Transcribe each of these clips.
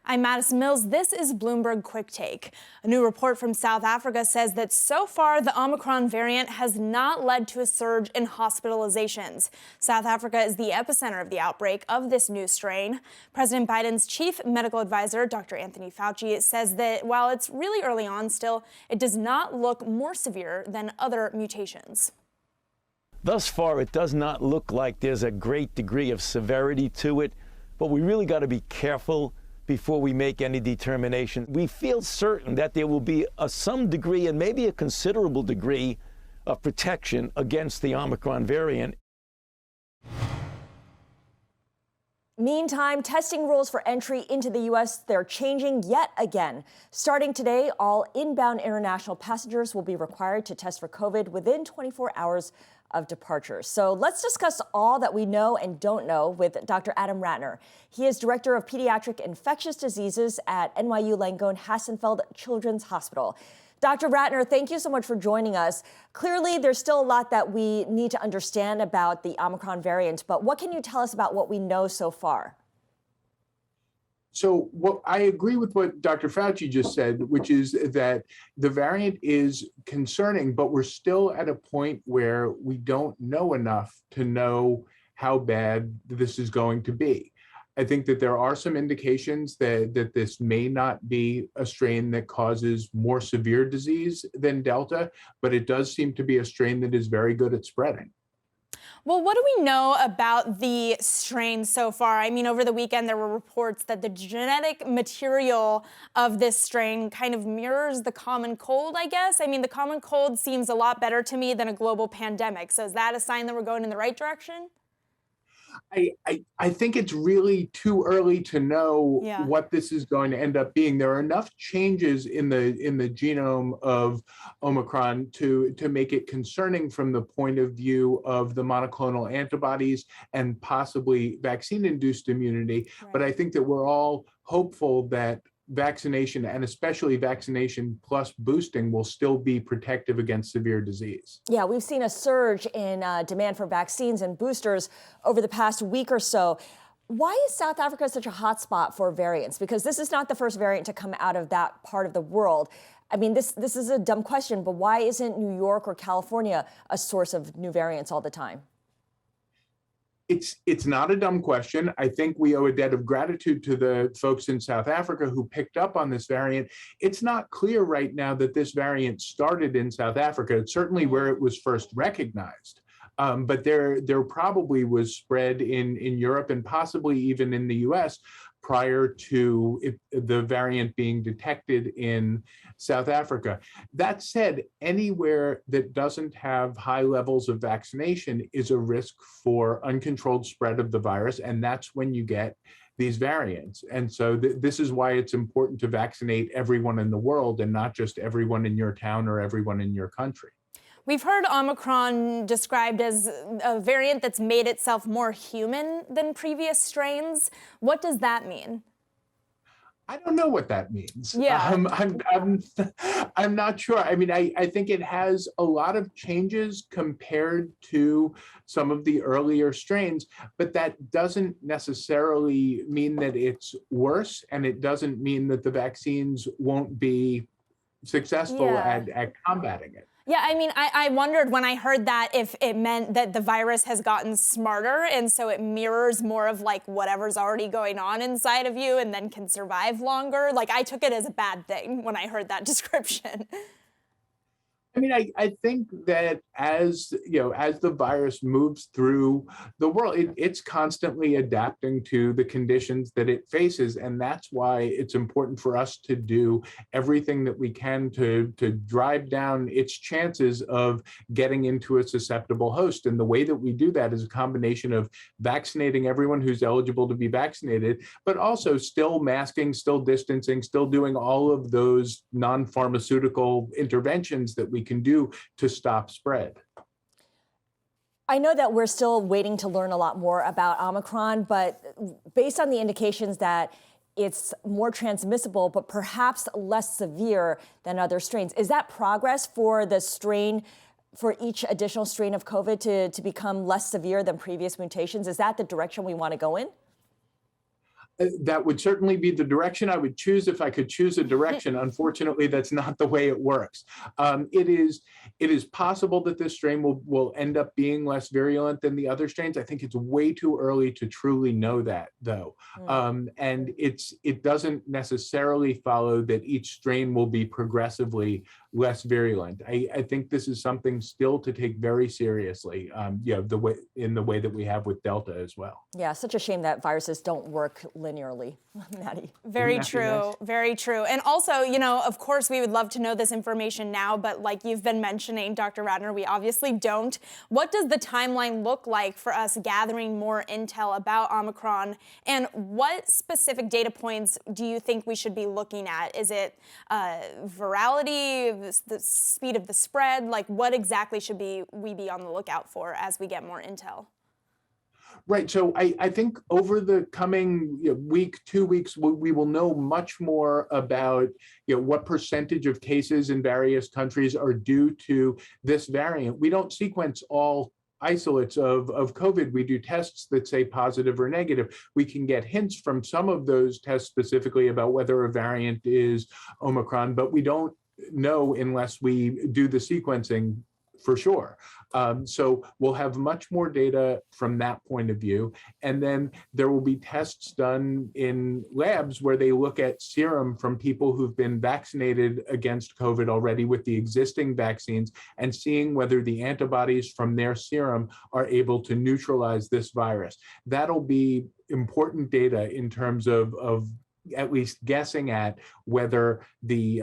I'm Madison Mills. This is Bloomberg Quicktake. A new report from South Africa says that so far the Omicron variant has not led to a surge in hospitalizations. South Africa is the epicenter of the outbreak of this new strain. President Biden's chief medical advisor, Dr. Anthony Fauci, says that while it's really early on still, it does not look more severe than other mutations. Thus far, it does not look like there's a great degree of severity to it, but we really got to be careful before we make any determination. We feel certain that there will be some degree and maybe a considerable degree of protection against the Omicron variant. Meantime, testing rules for entry into the U.S., they're changing yet again. Starting today, all inbound international passengers will be required to test for COVID within 24 hours of departure. So let's discuss all that we know and don't know with Dr. Adam Ratner. He is Director of Pediatric Infectious Diseases at NYU Langone Hassenfeld Children's Hospital. Dr. Ratner, thank you so much for joining us. Clearly, there's still a lot that we need to understand about the Omicron variant, but what can you tell us about what we know so far? So I agree with what Dr. Fauci just said, which is that the variant is concerning, but we're still at a point where we don't know enough to know how bad this is going to be. I think that there are some indications that this may not be a strain that causes more severe disease than Delta, but it does seem to be a strain that is very good at spreading. Well, what do we know about the strain so far? I mean, over the weekend, there were reports that the genetic material of this strain kind of mirrors the common cold, I guess. I mean, the common cold seems a lot better to me than a global pandemic. So is that a sign that we're going in the right direction? I think it's really too early to know what this is going to end up being. There are enough changes in the genome of Omicron to make it concerning from the point of view of the monoclonal antibodies and possibly vaccine-induced immunity. Right. But I think that we're all hopeful that vaccination, and especially vaccination plus boosting, will still be protective against severe disease. Yeah, we've seen a surge in demand for vaccines and boosters over the past week or so. Why is South Africa such a hotspot for variants? Because this is not the first variant to come out of that part of the world. I mean, this is a dumb question, but why isn't New York or California a source of new variants all the time? It's not a dumb question. I think we owe a debt of gratitude to the folks in South Africa who picked up on this variant. It's not clear right now that this variant started in South Africa. It's certainly where it was first recognized. But there probably was spread in Europe and possibly even in the US prior to the variant being detected in South Africa. That said, anywhere that doesn't have high levels of vaccination is a risk for uncontrolled spread of the virus, and that's when you get these variants. And so this is why it's important to vaccinate everyone in the world and not just everyone in your town or everyone in your country. We've heard Omicron described as a variant that's made itself more human than previous strains. What does that mean? I don't know what that means. Yeah. I'm not sure. I mean, I think it has a lot of changes compared to some of the earlier strains, but that doesn't necessarily mean that it's worse, and it doesn't mean that the vaccines won't be successful at combating it. Yeah, I mean, I wondered when I heard that if it meant that the virus has gotten smarter and so it mirrors more of like whatever's already going on inside of you and then can survive longer. Like, I took it as a bad thing when I heard that description. I mean, I think that as the virus moves through the world, it's constantly adapting to the conditions that it faces. And that's why it's important for us to do everything that we can to drive down its chances of getting into a susceptible host. And the way that we do that is a combination of vaccinating everyone who's eligible to be vaccinated, but also still masking, still distancing, still doing all of those non-pharmaceutical interventions that we can do to stop spread. I know that we're still waiting to learn a lot more about Omicron, but based on the indications that it's more transmissible, but perhaps less severe than other strains, is that progress for the strain, for each additional strain of COVID to become less severe than previous mutations? Is that the direction we want to go in? That would certainly be the direction I would choose if I could choose a direction. Unfortunately, that's not the way it works. It is possible that this strain will end up being less virulent than the other strains. I think it's way too early to truly know that, though. And it doesn't necessarily follow that each strain will be progressively less virulent. I think this is something still to take very seriously, the way that we have with Delta as well. Yeah, such a shame that viruses don't work linearly, Maddie. Very true, very true. And also, of course, we would love to know this information now, but like you've been mentioning, Dr. Ratner, we obviously don't. What does the timeline look like for us gathering more intel about Omicron? And what specific data points do you think we should be looking at? Is it virality, the speed of the spread? Like, what exactly should we be on the lookout for as we get more intel? Right. So I think over the coming week, 2 weeks, we will know much more about what percentage of cases in various countries are due to this variant. We don't sequence all isolates of COVID. We do tests that say positive or negative. We can get hints from some of those tests specifically about whether a variant is Omicron, but we don't know unless we do the sequencing for sure. So we'll have much more data from that point of view. And then there will be tests done in labs where they look at serum from people who've been vaccinated against COVID already with the existing vaccines and seeing whether the antibodies from their serum are able to neutralize this virus. That'll be important data in terms of at least guessing at whether the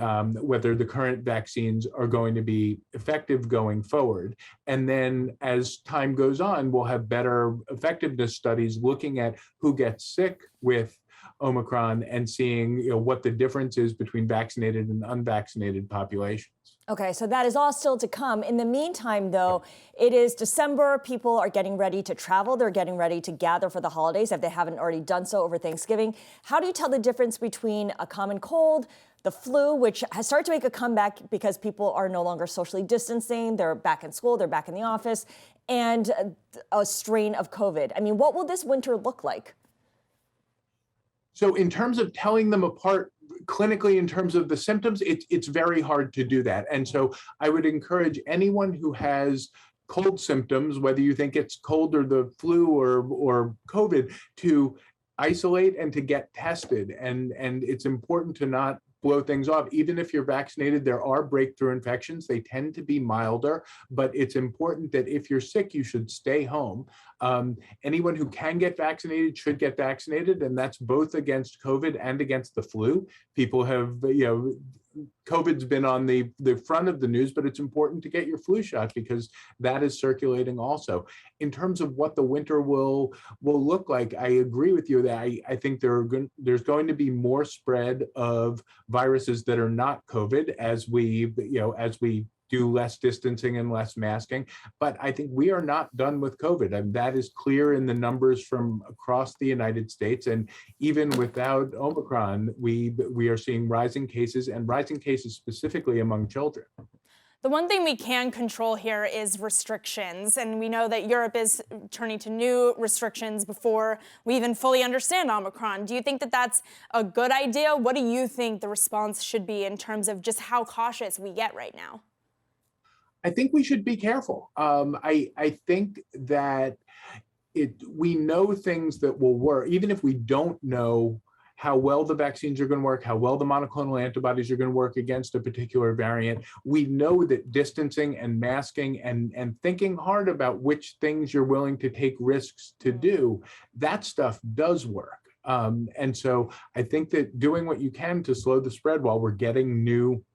current vaccines are going to be effective going forward. And then as time goes on, we'll have better effectiveness studies looking at who gets sick with Omicron and seeing what the difference is between vaccinated and unvaccinated populations. Okay, so that is all still to come. In the meantime, though, it is December. People are getting ready to travel. They're getting ready to gather for the holidays if they haven't already done so over Thanksgiving. How do you tell the difference between a common cold, the flu, which has started to make a comeback because people are no longer socially distancing, they're back in school, they're back in the office, and a strain of COVID? I mean, what will this winter look like? So in terms of telling them apart clinically, in terms of the symptoms, it's very hard to do that. And so I would encourage anyone who has cold symptoms, whether you think it's cold or the flu or COVID, to isolate and to get tested. And it's important to not blow things off. Even if you're vaccinated, there are breakthrough infections. They tend to be milder, but it's important that if you're sick, you should stay home. Anyone who can get vaccinated should get vaccinated, and that's both against COVID and against the flu. People have, COVID's been on the front of the news, but it's important to get your flu shot because that is circulating also. In terms of what the winter will look like, I agree with you that I think there's going to be more spread of viruses that are not COVID as we do less distancing and less masking. But I think we are not done with COVID. And that is clear in the numbers from across the United States. And even without Omicron, we are seeing rising cases specifically among children. The one thing we can control here is restrictions, and we know that Europe is turning to new restrictions before we even fully understand Omicron. Do you think that that's a good idea? What do you think the response should be in terms of just how cautious we get right now? I think we should be careful. I think that we know things that will work, even if we don't know how well the vaccines are going to work, how well the monoclonal antibodies are going to work against a particular variant. We know that distancing and masking and thinking hard about which things you're willing to take risks to do, that stuff does work. And so I think that doing what you can to slow the spread while we're getting new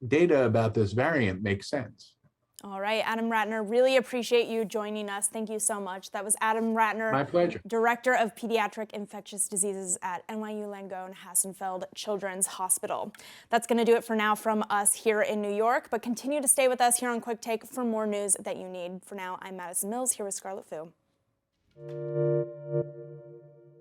data about this variant makes sense. All right, Adam Ratner, really appreciate you joining us. Thank you so much. That was Adam Ratner, my pleasure, Director of Pediatric Infectious Diseases at NYU Langone Hassenfeld Children's Hospital. That's going to do it for now from us here in New York, but continue to stay with us here on Quick Take for more news that you need. For now, I'm Madison Mills here with Scarlett Fu.